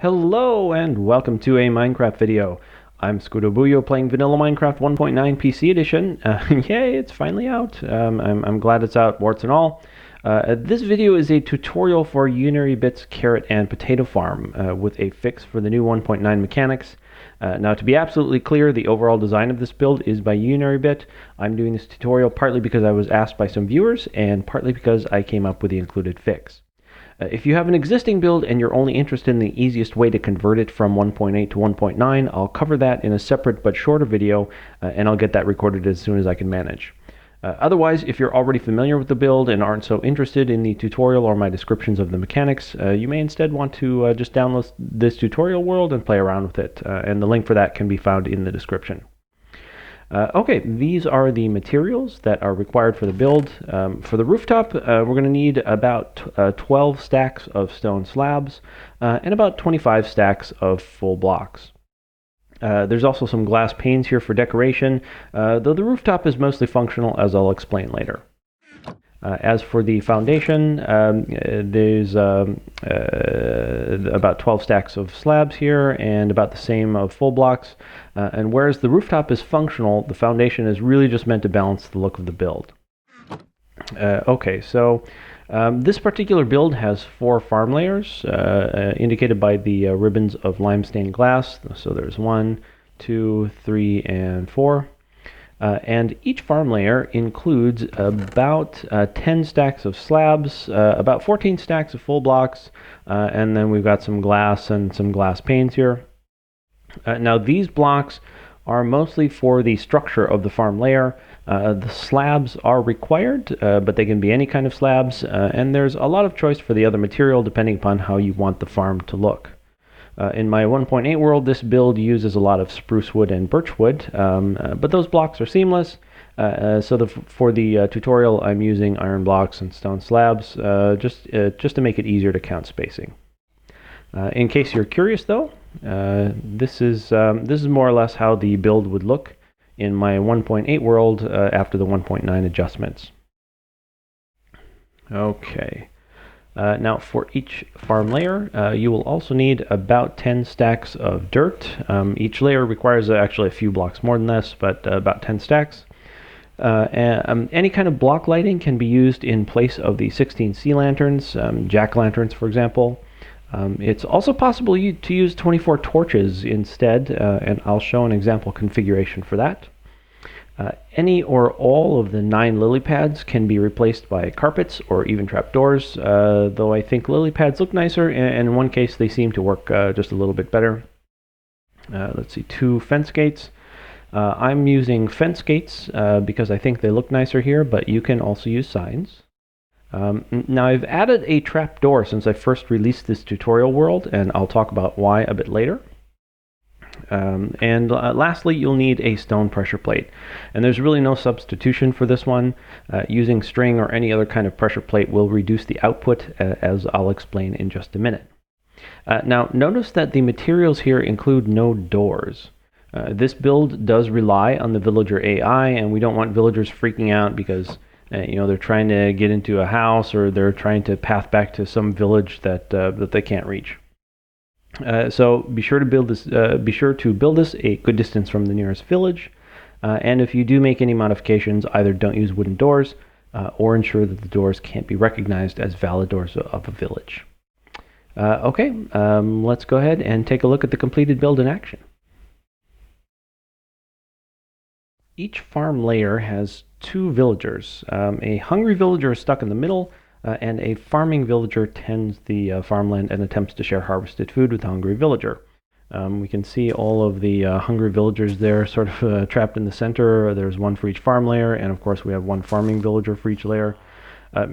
Hello and welcome to a Minecraft video. I'm Scudobuyo playing Vanilla Minecraft 1.9 PC Edition. Yay, it's finally out. I'm glad it's out, warts and all. This video is a tutorial for Unirybit's carrot and potato farm with a fix for the new 1.9 mechanics. Now, to be absolutely clear, the overall design of this build is by Unirybit. I'm doing this tutorial partly because I was asked by some viewers and partly because I came up with the included fix. If you have an existing build and you're only interested in the easiest way to convert it from 1.8 to 1.9, I'll cover that in a separate but shorter video, and I'll get that recorded as soon as I can manage. Otherwise, if you're already familiar with the build and aren't so interested in the tutorial or my descriptions of the mechanics, you may instead want to just download this tutorial world and play around with it, and the link for that can be found in the description. Okay, these are the materials that are required for the build. For the rooftop, we're going to need about 12 stacks of stone slabs and about 25 stacks of full blocks. There's also some glass panes here for decoration, though the rooftop is mostly functional, as I'll explain later. As for the foundation, there's about 12 stacks of slabs here and about the same of full blocks. And whereas the rooftop is functional, the foundation is really just meant to balance the look of the build. Okay, so this particular build has 4 farm layers, indicated by the ribbons of limestone glass. So there's 1, 2, 3, and 4. And each farm layer includes about 10 stacks of slabs, about 14 stacks of full blocks, and then we've got some glass and some glass panes here. Now these blocks are mostly for the structure of the farm layer. The slabs are required, but they can be any kind of slabs, and there's a lot of choice for the other material depending upon how you want the farm to look. In my 1.8 world, this build uses a lot of spruce wood and birch wood, but those blocks are seamless. For the tutorial, I'm using iron blocks and stone slabs, just to make it easier to count spacing. In case you're curious, though, this is more or less how the build would look in my 1.8 world after the 1.9 adjustments. Okay. Now for each farm layer, you will also need about 10 stacks of dirt. Each layer requires actually a few blocks more than this, but about 10 stacks. Any kind of block lighting can be used in place of the 16 sea lanterns, jack-lanterns for example. It's also possible to use 24 torches instead, and I'll show an example configuration for that. Any or all of the 9 lily pads can be replaced by carpets or even trapdoors, though I think lily pads look nicer, and in one case they seem to work just a little bit better. Let's see, 2 fence gates. I'm using fence gates because I think they look nicer here, but you can also use signs. Now I've added a trapdoor since I first released this tutorial world, and I'll talk about why a bit later. Lastly, you'll need a stone pressure plate, and there's really no substitution for this one. Using string or any other kind of pressure plate will reduce the output, as I'll explain in just a minute. Now notice that the materials here include no doors. This build does rely on the villager AI, and we don't want villagers freaking out because they're trying to get into a house or they're trying to path back to some village that they can't reach. So be sure to build this a good distance from the nearest village, and if you do make any modifications, either don't use wooden doors or ensure that the doors can't be recognized as valid doors of a village. Okay, let's go ahead and take a look at the completed build in action. Each farm layer has 2 villagers. A hungry villager is stuck in the middle, and a farming villager tends the farmland and attempts to share harvested food with the hungry villager. We can see all of the hungry villagers there sort of trapped in the center. There's 1 for each farm layer, and of course we have 1 farming villager for each layer.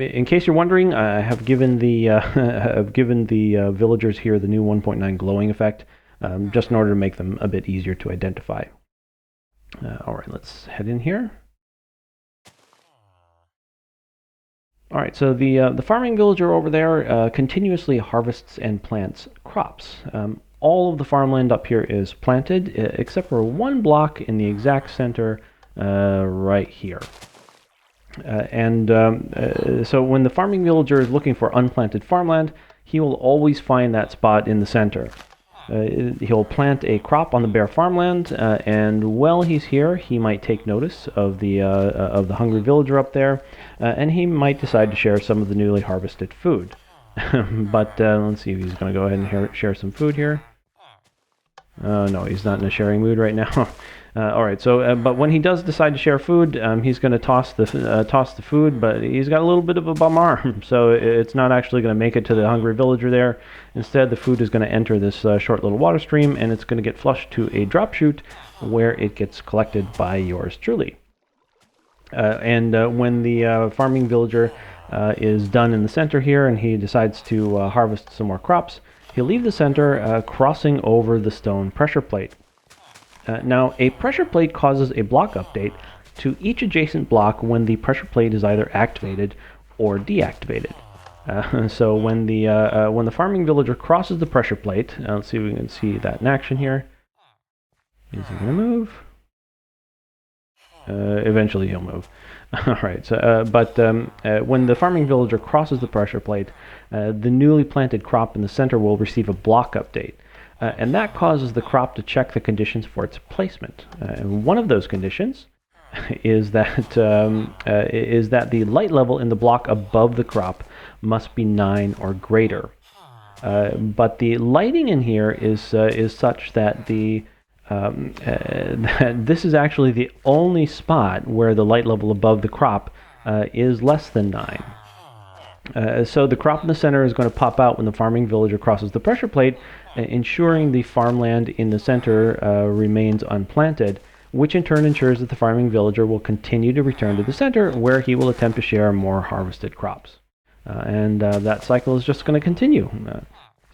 In case you're wondering, I have given the villagers here the new 1.9 glowing effect, just in order to make them a bit easier to identify. Alright, let's head in here. Alright, so the farming villager over there continuously harvests and plants crops. All of the farmland up here is planted, except for 1 block in the exact center right here. So when the farming villager is looking for unplanted farmland, he will always find that spot in the center. He'll plant a crop on the bare farmland, and while he's here, he might take notice of the hungry villager up there, and he might decide to share some of the newly harvested food. But let's see if he's going to go ahead and share some food here. No, he's not in a sharing mood right now. All right, so but when he does decide to share food, he's going to toss the food, but he's got a little bit of a bum arm, so it's not actually going to make it to the hungry villager there. Instead, the food is going to enter this short little water stream, and it's going to get flushed to a drop chute where it gets collected by yours truly. And when the farming villager is done in the center here, and he decides to harvest some more crops, he'll leave the center, crossing over the stone pressure plate. Now, a pressure plate causes a block update to each adjacent block when the pressure plate is either activated or deactivated. So when the farming villager crosses the pressure plate, let's see if we can see that in action here. Is he going to move? Eventually he'll move. All right, so, but when the farming villager crosses the pressure plate, the newly planted crop in the center will receive a block update. And that causes the crop to check the conditions for its placement. And one of those conditions is that the light level in the block above the crop must be 9 or greater. But the lighting in here is such that that this is actually the only spot where the light level above the crop is less than 9. So the crop in the center is going to pop out when the farming villager crosses the pressure plate, ensuring the farmland in the center remains unplanted, which in turn ensures that the farming villager will continue to return to the center, where he will attempt to share more harvested crops. And that cycle is just going to continue.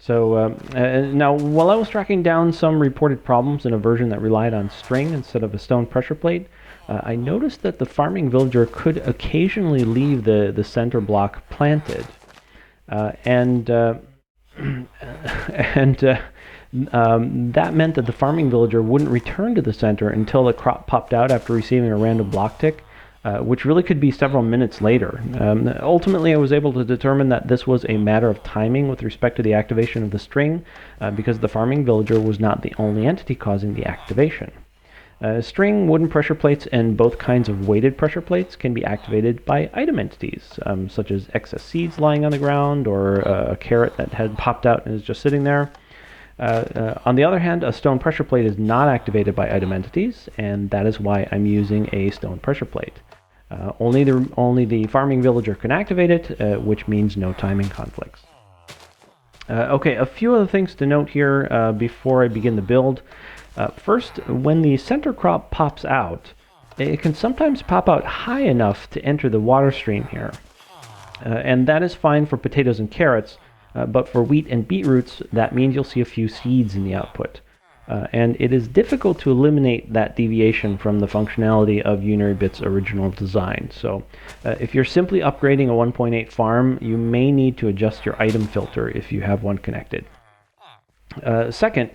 Now, while I was tracking down some reported problems in a version that relied on string instead of a stone pressure plate, I noticed that the farming villager could occasionally leave the center block planted. That meant that the farming villager wouldn't return to the center until the crop popped out after receiving a random block tick, which really could be several minutes later. Ultimately, I was able to determine that this was a matter of timing with respect to the activation of the string, because the farming villager was not the only entity causing the activation. String, wooden pressure plates, and both kinds of weighted pressure plates can be activated by item entities, such as excess seeds lying on the ground, or a carrot that had popped out and is just sitting there. On the other hand, a stone pressure plate is not activated by item entities, and that is why I'm using a stone pressure plate. Only the farming villager can activate it, which means no timing conflicts. Okay, a few other things to note here before I begin the build. First, when the center crop pops out, it can sometimes pop out high enough to enter the water stream here. And that is fine for potatoes and carrots, but for wheat and beetroots, that means you'll see a few seeds in the output. And it is difficult to eliminate that deviation from the functionality of Uniribit's original design. So if you're simply upgrading a 1.8 farm, you may need to adjust your item filter if you have one connected. Second,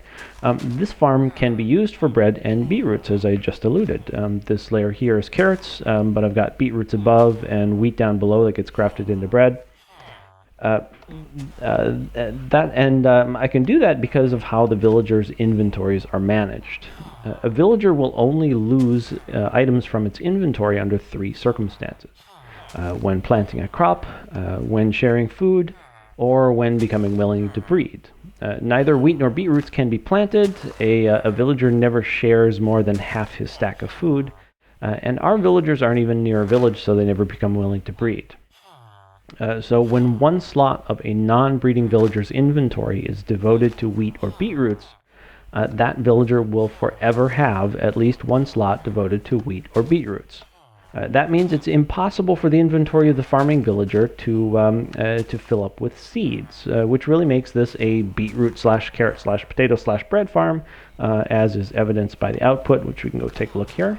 this farm can be used for bread and beetroots, as I just alluded. This layer here is carrots, but I've got beetroots above and wheat down below that gets crafted into bread. I can do that because of how the villagers' inventories are managed. A villager will only lose items from its inventory under 3 circumstances: when planting a crop, when sharing food, or when becoming willing to breed. Neither wheat nor beetroots can be planted. A villager never shares more than half his stack of food, and our villagers aren't even near a village, so they never become willing to breed. So when one slot of a non-breeding villager's inventory is devoted to wheat or beetroots, that villager will forever have at least one slot devoted to wheat or beetroots. That means it's impossible for the inventory of the farming villager to fill up with seeds, which really makes this a beetroot/carrot/potato/bread farm, as is evidenced by the output, which we can go take a look here.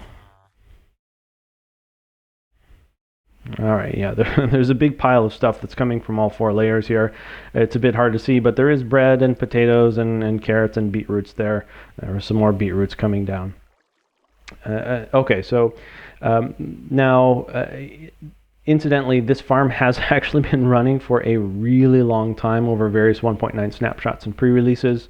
All right, yeah, there's a big pile of stuff that's coming from all 4 layers here. It's a bit hard to see, but there is bread and potatoes and carrots and beetroots there. There are some more beetroots coming down. Okay, so now, incidentally, this farm has actually been running for a really long time over various 1.9 snapshots and pre-releases.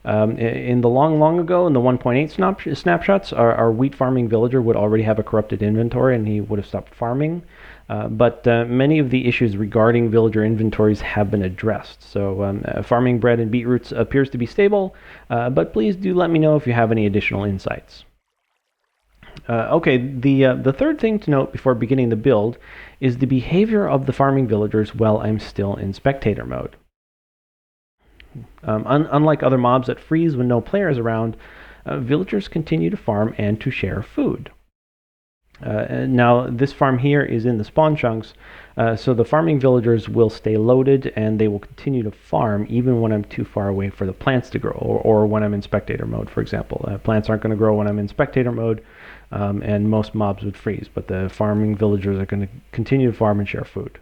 In the long ago, in the 1.8 snapshots, our wheat farming villager would already have a corrupted inventory and he would have stopped farming. But many of the issues regarding villager inventories have been addressed. So farming bread and beetroots appears to be stable, but please do let me know if you have any additional insights. Okay, the third thing to note before beginning the build is the behavior of the farming villagers while I'm still in spectator mode. Unlike other mobs that freeze when no player is around, villagers continue to farm and to share food. Now, this farm here is in the spawn chunks, so the farming villagers will stay loaded and they will continue to farm even when I'm too far away for the plants to grow, or when I'm in spectator mode, for example. Plants aren't going to grow when I'm in spectator mode, and most mobs would freeze, but the farming villagers are going to continue to farm and share food.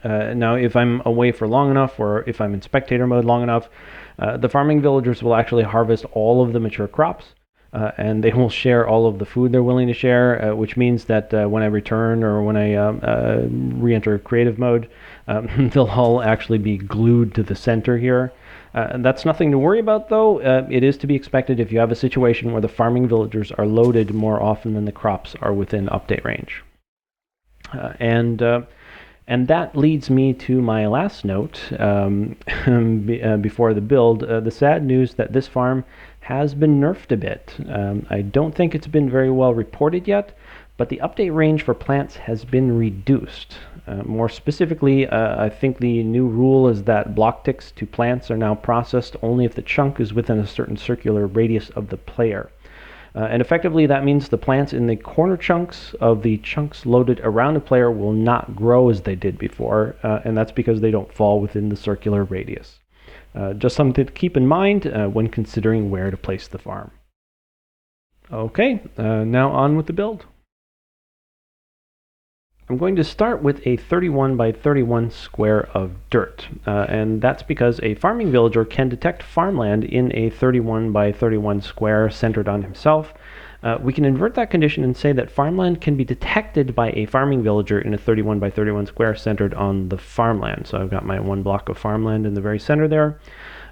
Now, if I'm away for long enough, or if I'm in spectator mode long enough, the farming villagers will actually harvest all of the mature crops, and they will share all of the food they're willing to share, which means that when I return or when I re-enter creative mode, they'll all actually be glued to the center here. That's nothing to worry about, though. It is to be expected if you have a situation where the farming villagers are loaded more often than the crops are within update range. And that leads me to my last note before the build, the sad news that this farm has been nerfed a bit. I don't think it's been very well reported yet, but the update range for plants has been reduced. More specifically, I think the new rule is that block ticks to plants are now processed only if the chunk is within a certain circular radius of the player. And effectively, that means the plants in the corner chunks of the chunks loaded around a player will not grow as they did before, and that's because they don't fall within the circular radius. Just something to keep in mind when considering where to place the farm. Okay, now on with the build. I'm going to start with a 31 by 31 square of dirt, and that's because a farming villager can detect farmland in a 31 by 31 square centered on himself. We can invert that condition and say that farmland can be detected by a farming villager in a 31 by 31 square centered on the farmland. So I've got my one block of farmland in the very center there.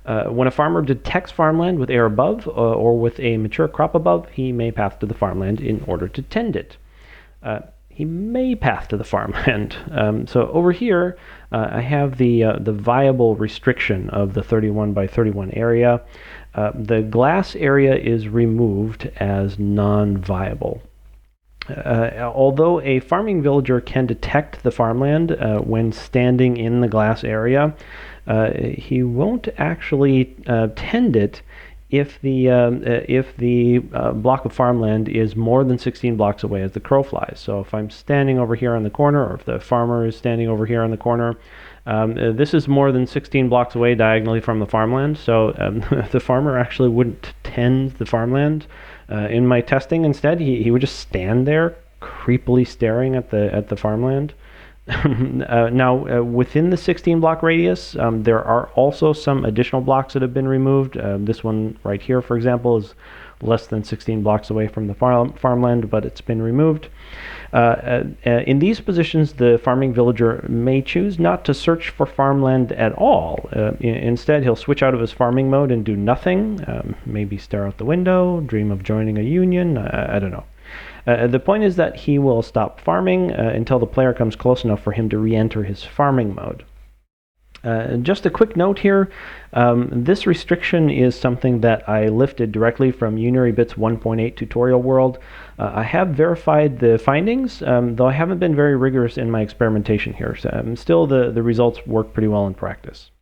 When a farmer detects farmland with air above or with a mature crop above, he may path to the farmland in order to tend it. He may path to the farmland. So over here, I have the viable restriction of the 31 by 31 area. The glass area is removed as non-viable. Although a farming villager can detect the farmland when standing in the glass area, he won't actually tend it if the block of farmland is more than 16 blocks away as the crow flies. So if I'm standing over here on the corner, or if the farmer is standing over here on the corner, this is more than 16 blocks away diagonally from the farmland, so the farmer actually wouldn't tend the farmland. In my testing, instead, he would just stand there, creepily staring at the farmland. Now, within the 16 block radius, there are also some additional blocks that have been removed. This one right here, for example, is less than 16 blocks away from the farmland, but it's been removed. In these positions, the farming villager may choose not to search for farmland at all. Instead, he'll switch out of his farming mode and do nothing, maybe stare out the window, dream of joining a union, I don't know. The point is that he will stop farming until the player comes close enough for him to re-enter his farming mode. Just a quick note here, this restriction is something that I lifted directly from UnityBit's 1.8 tutorial world. I have verified the findings, though I haven't been very rigorous in my experimentation here. So, still, the results work pretty well in practice.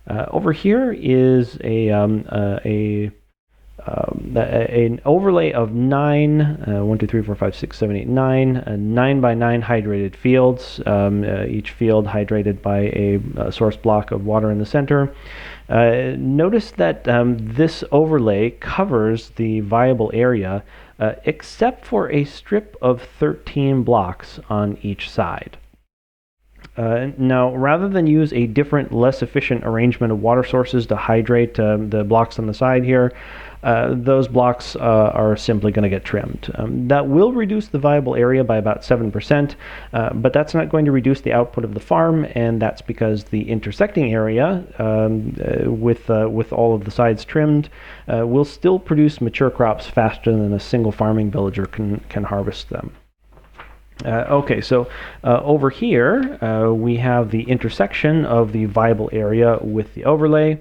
Over here is an overlay of 9 by 9 hydrated fields, each field hydrated by a source block of water in the center. Notice that this overlay covers the viable area except for a strip of 13 blocks on each side. Now, rather than use a different, less efficient arrangement of water sources to hydrate the blocks on the side here, those blocks are simply going to get trimmed. That will reduce the viable area by about 7%, but that's not going to reduce the output of the farm, and that's because the intersecting area, with all of the sides trimmed, will still produce mature crops faster than a single farming villager can harvest them. Okay, so over here we have the intersection of the viable area with the overlay.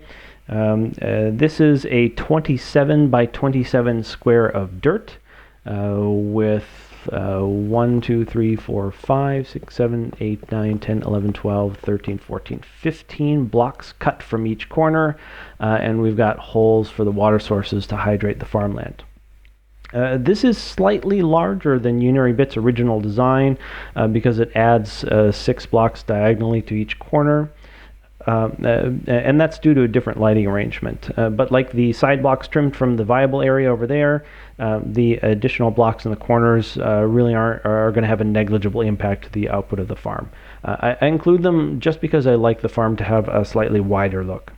This is a 27 by 27 square of dirt with 1, 2, 3, 4, 5, 6, 7, 8, 9, 10, 11, 12, 13, 14, 15 blocks cut from each corner, and we've got holes for the water sources to hydrate the farmland. This is slightly larger than Unary Bit's original design because it adds 6 blocks diagonally to each corner. And that's due to a different lighting arrangement. But like the side blocks trimmed from the viable area over there, the additional blocks in the corners really are going to have a negligible impact to the output of the farm. I include them just because I like the farm to have a slightly wider look.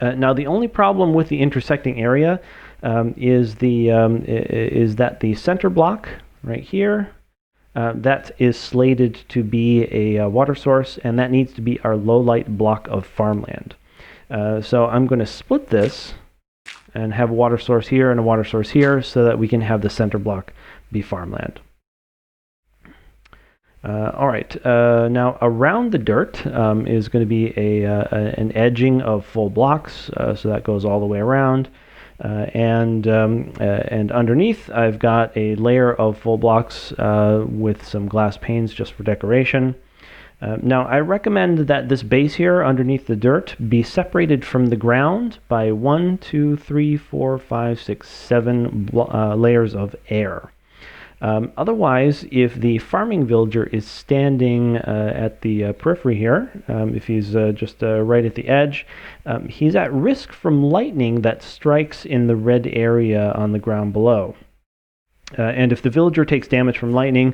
Now, the only problem with the intersecting area is that the center block right here, that is slated to be a water source, and that needs to be our low light block of farmland. So I'm going to split this and have a water source here and a water source here so that we can have the center block be farmland. All right, now around the dirt is going to be an edging of full blocks, so that goes all the way around. And underneath I've got a layer of full blocks with some glass panes just for decoration. Now I recommend that this base here underneath the dirt be separated from the ground by 1, 2, 3, 4, 5, 6, 7 layers of air. Otherwise, if the farming villager is standing at the periphery here, if he's just right at the edge, he's at risk from lightning that strikes in the red area on the ground below. And if the villager takes damage from lightning,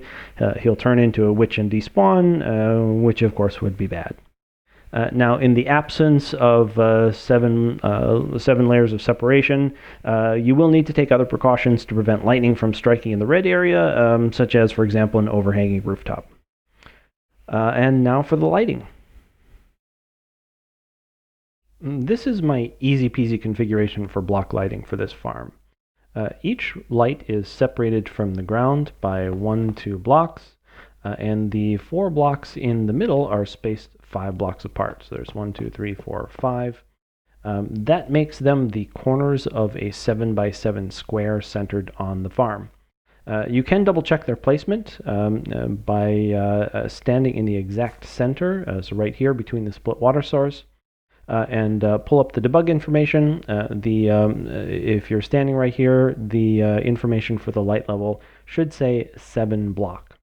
he'll turn into a witch and despawn, which of course would be bad. Now, in the absence of 7 layers of separation, you will need to take other precautions to prevent lightning from striking in the red area, such as, for example, an overhanging rooftop. And now for the lighting. This is my easy-peasy configuration for block lighting for this farm. Each light is separated from the ground by 1, 2 blocks, and the 4 blocks in the middle are spaced 5 blocks apart. So there's 1, 2, 3, 4, 5. That makes them the corners of a 7 by 7 square centered on the farm. You can double check their placement by standing in the exact center, so right here between the split water source, and pull up the debug information. If you're standing right here, the information for the light level should say 7 block.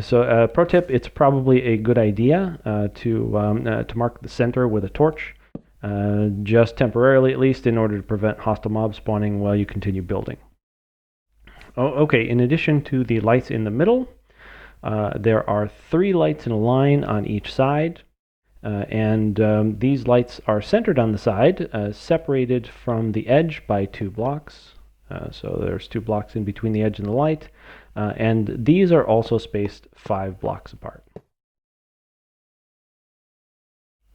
So pro tip, it's probably a good idea to mark the center with a torch, just temporarily at least, in order to prevent hostile mob spawning while you continue building. Okay, in addition to the lights in the middle, there are 3 lights in a line on each side, and these lights are centered on the side, separated from the edge by 2 blocks. So there's 2 blocks in between the edge and the light. And these are also spaced 5 blocks apart.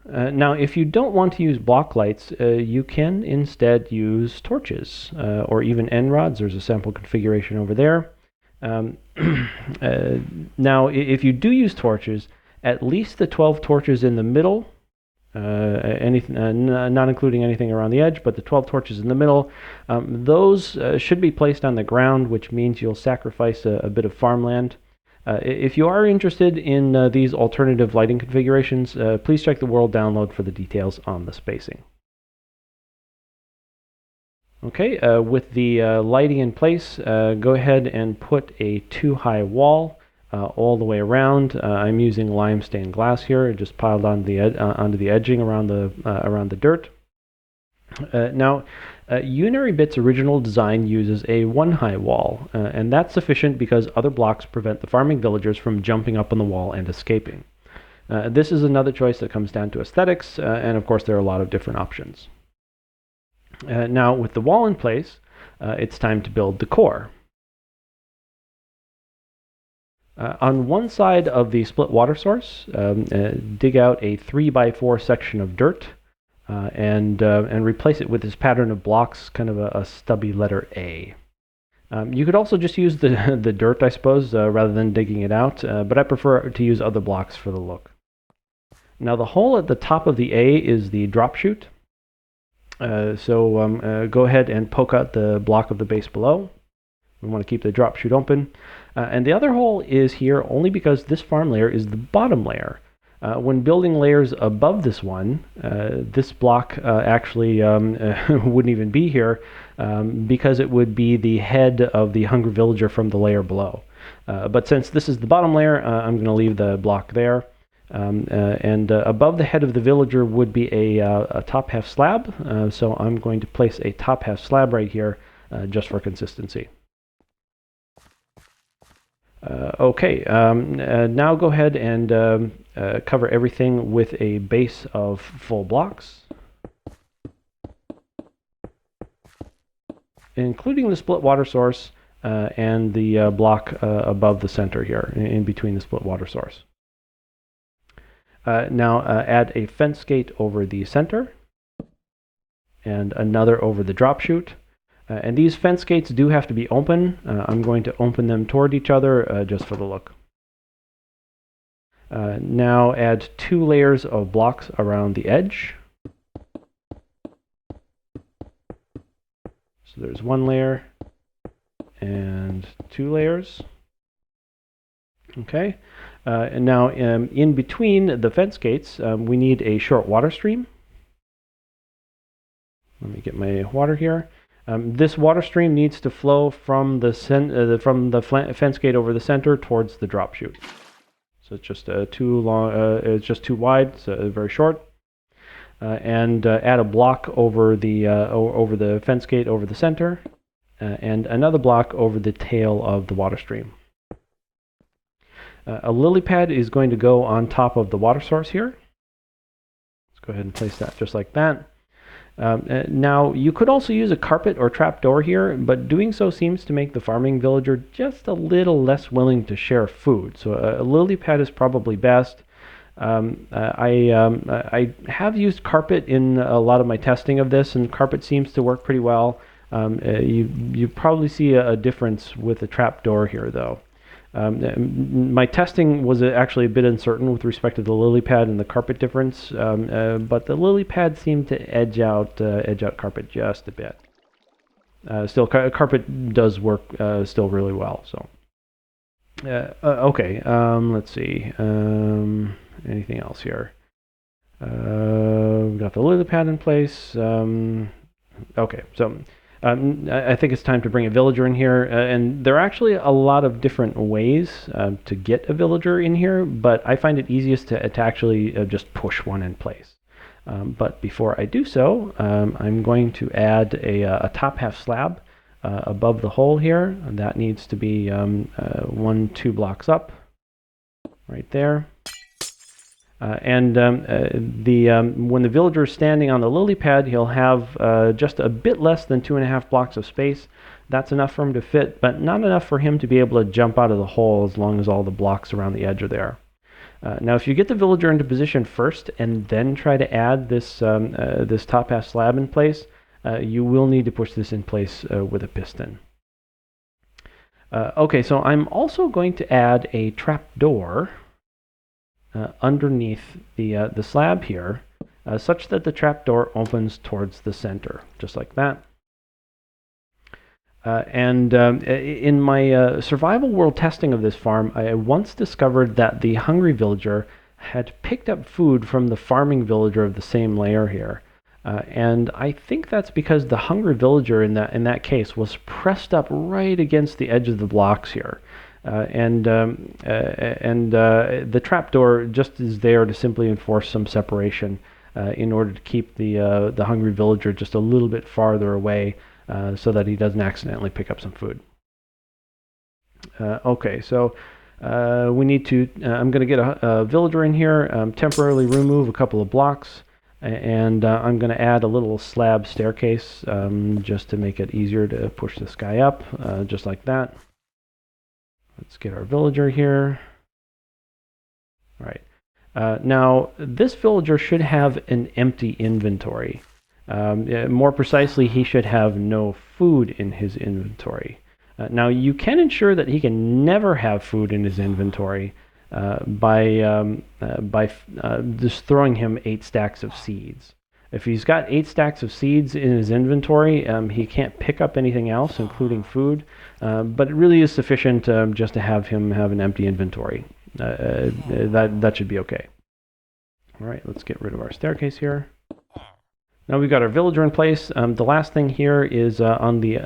Now, if you don't want to use block lights, you can instead use torches or even end rods. There's a sample configuration over there. Now, if you do use torches, at least the 12 torches in the middle, not including anything around the edge, but the 12 torches in the middle, those should be placed on the ground, which means you'll sacrifice a bit of farmland. If you are interested in these alternative lighting configurations, please check the world download for the details on the spacing. Okay, with the lighting in place, go ahead and put a 2-high wall all the way around. I'm using lime stained glass here, just piled on the onto the edging around the dirt. Now, Unary Bit's original design uses a one-high wall, and that's sufficient because other blocks prevent the farming villagers from jumping up on the wall and escaping. This is another choice that comes down to aesthetics, and of course there are a lot of different options. Now, with the wall in place, it's time to build the core. On one side of the split water source, dig out a 3x4 section of dirt and replace it with this pattern of blocks, kind of a stubby letter A. You could also just use the dirt, I suppose, rather than digging it out, but I prefer to use other blocks for the look. Now the hole at the top of the A is the drop chute. So go ahead and poke out the block of the base below. We want to keep the drop chute open. And the other hole is here only because this farm layer is the bottom layer. When building layers above this one, this block actually wouldn't even be here because it would be the head of the hungry villager from the layer below. But since this is the bottom layer, I'm going to leave the block there. And above the head of the villager would be a top half slab, so I'm going to place a top half slab right here just for consistency. Okay, now go ahead and cover everything with a base of full blocks, including the split water source and the block above the center here, in between the split water source. Now add a fence gate over the center and another over the drop chute. And these fence gates do have to be open. I'm going to open them toward each other just for the look. Now add 2 layers of blocks around the edge. So there's 1 layer and 2 layers. Okay. And now in between the fence gates, we need a short water stream. Let me get my water here. This water stream needs to flow from the fence gate over the center towards the drop chute. So it's just too long. It's just too wide. So very short. And add a block over the fence gate over the center, and another block over the tail of the water stream. A lily pad is going to go on top of the water source here. Let's go ahead and place that just like that. Now, you could also use a carpet or trapdoor here, but doing so seems to make the farming villager just a little less willing to share food. So a lily pad is probably best. I have used carpet in a lot of my testing of this, and carpet seems to work pretty well. You probably see a difference with the trapdoor here, though. My testing was actually a bit uncertain with respect to the lily pad and the carpet difference, but the lily pad seemed to edge out carpet just a bit. Still, carpet does work still really well. So, okay, let's see. Anything else here? We've got the lily pad in place. Okay, so. I think it's time to bring a villager in here, and there are actually a lot of different ways to get a villager in here, but I find it easiest to actually just push one in place. But before I do so, I'm going to add a top half slab above the hole here, and that needs to be 1-2 blocks up, right there. When the villager is standing on the lily pad, he'll have just a bit less than 2.5 blocks of space. That's enough for him to fit, but not enough for him to be able to jump out of the hole as long as all the blocks around the edge are there. Now, if you get the villager into position first and then try to add this top half slab in place, you will need to push this in place with a piston. Okay, so I'm also going to add a trapdoor underneath the slab here, such that the trapdoor opens towards the center, just like that. In my survival world testing of this farm, I once discovered that the hungry villager had picked up food from the farming villager of the same layer here. And I think that's because the hungry villager in that case was pressed up right against the edge of the blocks here. The trapdoor just is there to simply enforce some separation. in order to keep the hungry villager just a little bit farther away so that he doesn't accidentally pick up some food. Okay, so we need to, I'm going to get a villager in here, temporarily remove a couple of blocks, and I'm going to add a little slab staircase just to make it easier to push this guy up, just like that. Let's get our villager here. All right. Now, this villager should have an empty inventory. More precisely, he should have no food in his inventory. Now, you can ensure that he can never have food in his inventory by just throwing him 8 stacks of seeds. If he's got 8 stacks of seeds in his inventory, he can't pick up anything else, including food, but it really is sufficient just to have him have an empty inventory. That should be okay. All right, let's get rid of our staircase here. Now we've got our villager in place. The last thing here is on the,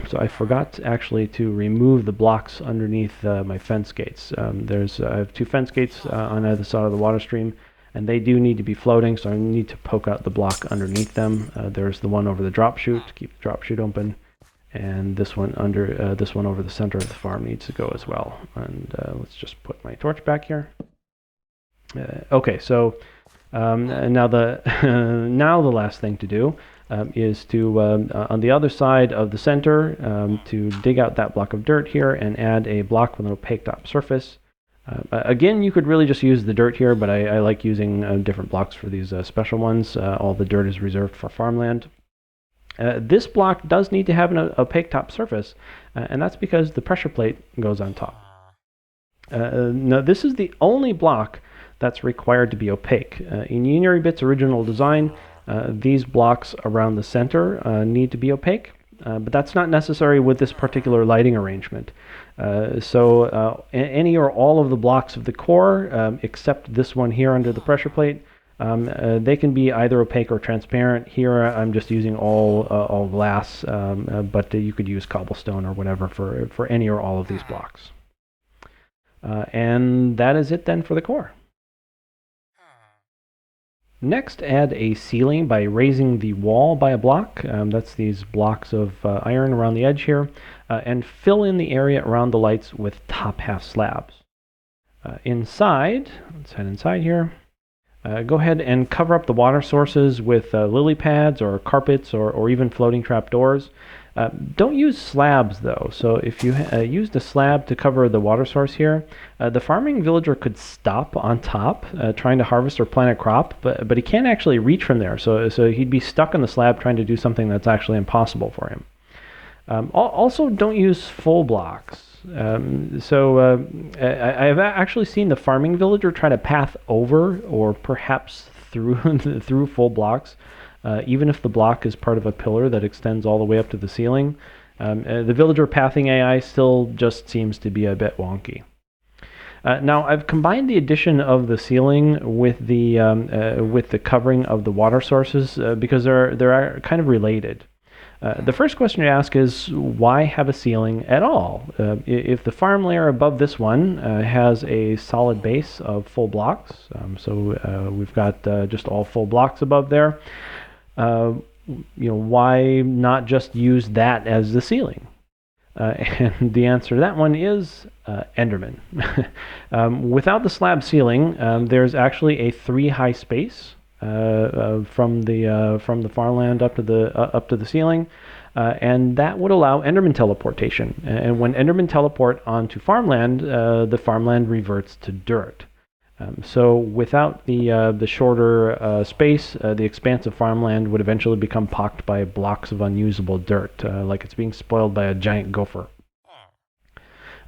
so I forgot actually to remove the blocks underneath my fence gates. I have 2 fence gates on either side of the water stream, and they do need to be floating, so I need to poke out the block underneath them. There's the one over the drop chute to keep the drop chute open, and this one this one over the center of the farm needs to go as well. And let's just put my torch back here. Okay, so now the now the last thing to do is to on the other side of the center to dig out that block of dirt here and add a block with an opaque top surface. Again, you could really just use the dirt here, but I like using different blocks for these special ones. All the dirt is reserved for farmland. This block does need to have an opaque top surface, and that's because the pressure plate goes on top. Now, this is the only block that's required to be opaque. In Uniribit's original design, these blocks around the center need to be opaque, but that's not necessary with this particular lighting arrangement. So any or all of the blocks of the core, except this one here under the pressure plate, they can be either opaque or transparent. Here I'm just using all glass, but you could use cobblestone or whatever for any or all of these blocks. And that is it then for the core. Next, add a ceiling by raising the wall by a block. That's these blocks of iron around the edge here, and fill in the area around the lights with top half slabs. Inside, let's head inside here. Go ahead and cover up the water sources with lily pads or carpets or even floating trapdoors. Don't use slabs though, so if you used a slab to cover the water source here, the farming villager could stop on top trying to harvest or plant a crop, but he can't actually reach from there, so he'd be stuck on the slab trying to do something that's actually impossible for him. Also, don't use full blocks. I've actually seen the farming villager try to path over or perhaps through full blocks, even if the block is part of a pillar that extends all the way up to the ceiling. The villager pathing AI still just seems to be a bit wonky. Now I've combined the addition of the ceiling with the covering of the water sources because they're kind of related. The first question to ask is, why have a ceiling at all? If the farm layer above this one has a solid base of full blocks, so we've got just all full blocks above there, why not just use that as the ceiling? And the answer to that one is Enderman. Without the slab ceiling, there's actually a 3-high space from the farmland up to the ceiling, and that would allow Enderman teleportation. And when Enderman teleport onto farmland, the farmland reverts to dirt. So without the shorter space, the expanse of farmland would eventually become pocked by blocks of unusable dirt, like it's being spoiled by a giant gopher.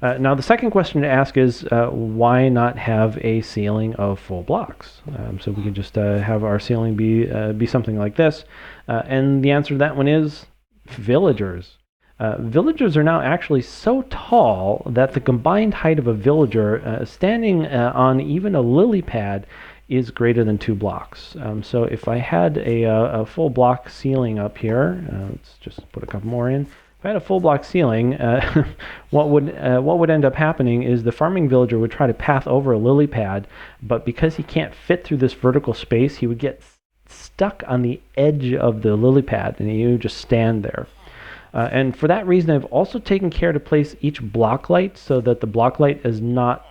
Now the second question to ask is, why not have a ceiling of full blocks? So we could just have our ceiling be something like this. And the answer to that one is villagers. Villagers are now actually so tall that the combined height of a villager standing on even a lily pad is greater than 2 blocks. So if I had a full block ceiling up here, let's just put a couple more in. If I had a full block ceiling, what would end up happening is the farming villager would try to path over a lily pad, but because he can't fit through this vertical space, he would get stuck on the edge of the lily pad, and you just stand there. And for that reason, I've also taken care to place each block light so that the block light is not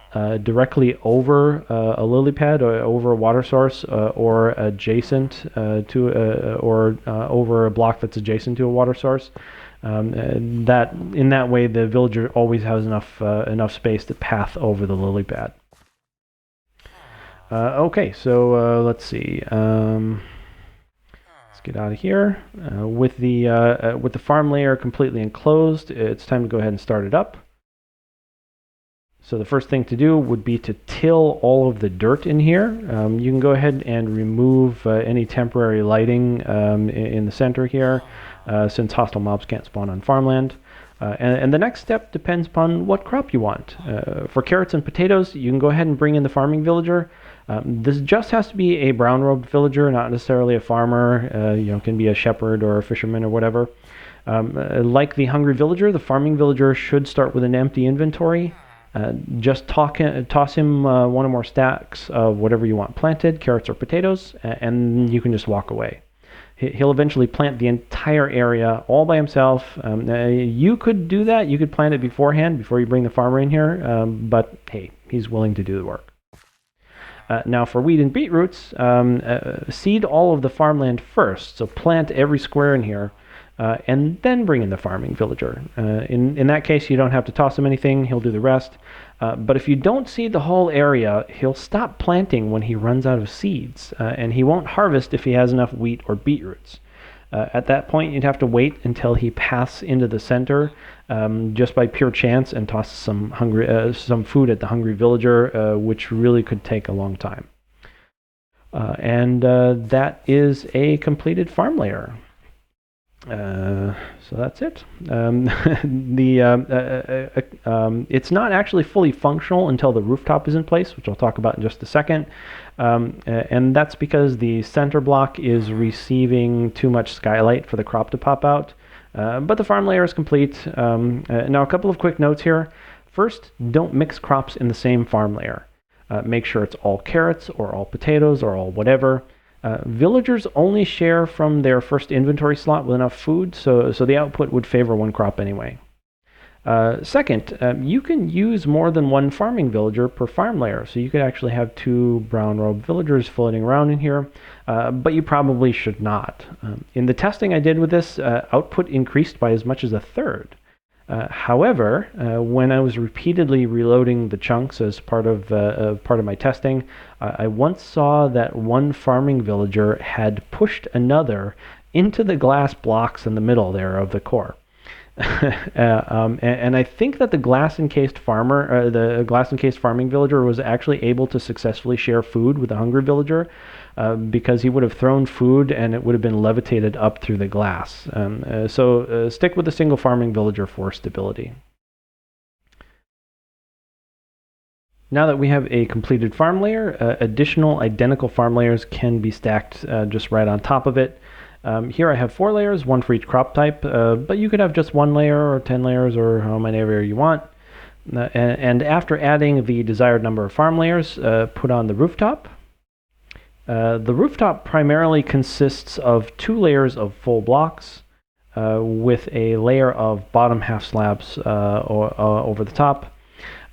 directly over a lily pad or over a water source or adjacent or over a block that's adjacent to a water source. That in that way, the villager always has enough space to path over the lily pad. Okay, so let's see. Let's get out of here. With the farm layer completely enclosed, it's time to go ahead and start it up. So the first thing to do would be to till all of the dirt in here. You can go ahead and remove any temporary lighting in the center here, since hostile mobs can't spawn on farmland. And the next step depends upon what crop you want. For carrots and potatoes, you can go ahead and bring in the farming villager. This just has to be a brown-robed villager, not necessarily a farmer. Can be a shepherd or a fisherman or whatever. Like the hungry villager, the farming villager should start with an empty inventory. Just toss him one or more stacks of whatever you want planted, carrots or potatoes, and you can just walk away. He'll eventually plant the entire area all by himself. You could do that. You could plant it beforehand, before you bring the farmer in here, but hey, he's willing to do the work. Now for wheat and beetroots, seed all of the farmland first, so plant every square in here, and then bring in the farming villager. In that case, you don't have to toss him anything, he'll do the rest. But if you don't seed the whole area, he'll stop planting when he runs out of seeds, and he won't harvest if he has enough wheat or beetroots. At that point, you'd have to wait until he passes into the center, just by pure chance, and toss some food at the hungry villager, which really could take a long time. And that is a completed farm layer. So that's it. It's not actually fully functional until the rooftop is in place, which I'll talk about in just a second. And that's because the center block is receiving too much skylight for the crop to pop out. But the farm layer is complete. Now, a couple of quick notes here. First, don't mix crops in the same farm layer. Make sure it's all carrots or all potatoes or all whatever. Villagers only share from their first inventory slot with enough food, so the output would favor one crop anyway. Second, you can use more than one farming villager per farm layer, so you could actually have 2 brown-robed villagers floating around in here, but you probably should not. In the testing I did with this, output increased by as much as 1/3. However, when I was repeatedly reloading the chunks as part of my testing, I once saw that one farming villager had pushed another into the glass blocks in the middle there of the core. And I think that the glass-encased farming villager was actually able to successfully share food with the hungry villager, because he would have thrown food and it would have been levitated up through the glass. So stick with a single farming villager for stability. Now that we have a completed farm layer, additional identical farm layers can be stacked just right on top of it. Here I have 4 layers, 1 for each crop type, but you could have just 1 layer or 10 layers or how many you want. And after adding the desired number of farm layers, put on the rooftop. The rooftop primarily consists of 2 layers of full blocks with a layer of bottom half slabs over the top.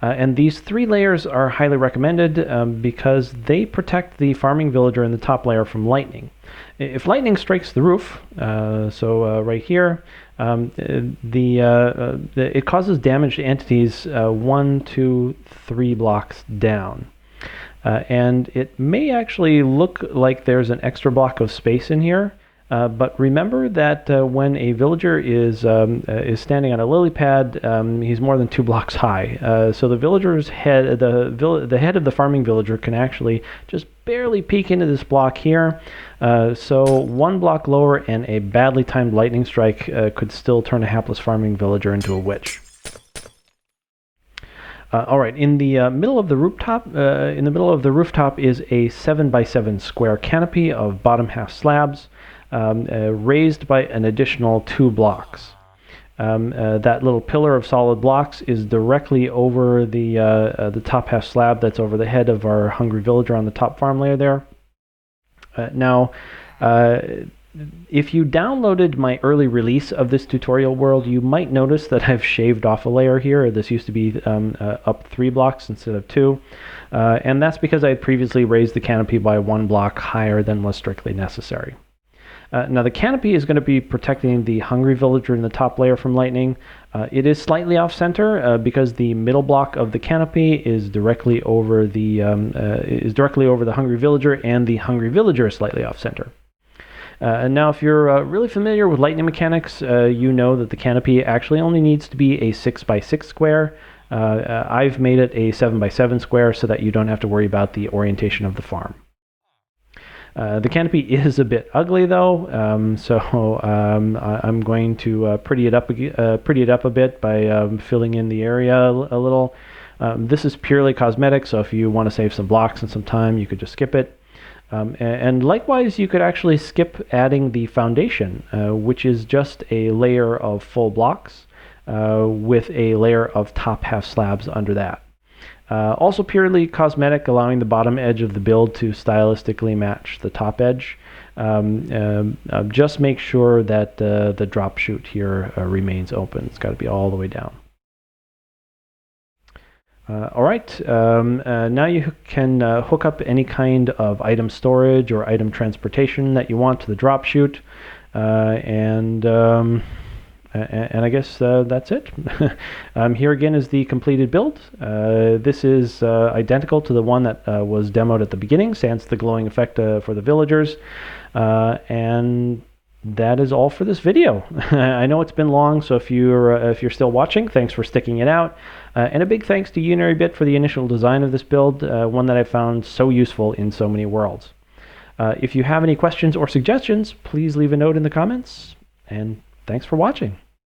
And these 3 layers are highly recommended because they protect the farming villager in the top layer from lightning. If lightning strikes the roof, right here, it causes damage to entities 1, 2, 3 blocks down. And it may actually look like there's an extra block of space in here, but remember that when a villager is standing on a lily pad, he's more than 2 blocks high. So the villager's head, the head of the farming villager, can actually just barely peek into this block here. So 1 block lower and a badly timed lightning strike could still turn a hapless farming villager into a witch. All right, in the middle of the rooftop, is a 7x7 square canopy of bottom half slabs, raised by an additional 2 blocks. That little pillar of solid blocks is directly over the top half slab that's over the head of our hungry villager on the top farm layer there. Now, If you downloaded my early release of this tutorial world, you might notice that I've shaved off a layer here. This used to be up 3 blocks instead of 2. And that's because I had previously raised the canopy by 1 block higher than was strictly necessary. Now the canopy is going to be protecting the hungry villager in the top layer from lightning. It is slightly off center because the middle block of the canopy is directly over the hungry villager, and the hungry villager is slightly off center. And now if you're really familiar with lightning mechanics, you know that the canopy actually only needs to be a 6x6 square. I've made it a 7x7 square so that you don't have to worry about the orientation of the farm. The canopy is a bit ugly though, so I'm going to pretty it up a bit by filling in the area a little. This is purely cosmetic, so if you want to save some blocks and some time, you could just skip it. And likewise, you could actually skip adding the foundation, which is just a layer of full blocks with a layer of top half slabs under that. Also purely cosmetic, allowing the bottom edge of the build to stylistically match the top edge. Just make sure that the drop chute here remains open. It's got to be all the way down. All right, now you can hook up any kind of item storage or item transportation that you want to the drop chute, and I guess that's it. Here again is the completed build. This is identical to the one that was demoed at the beginning, sans the glowing effect for the villagers, and that is all for this video. I know it's been long, so if you're still watching, thanks for sticking it out. And a big thanks to UnityBit for the initial design of this build, one that I found so useful in so many worlds. If you have any questions or suggestions, please leave a note in the comments, and thanks for watching.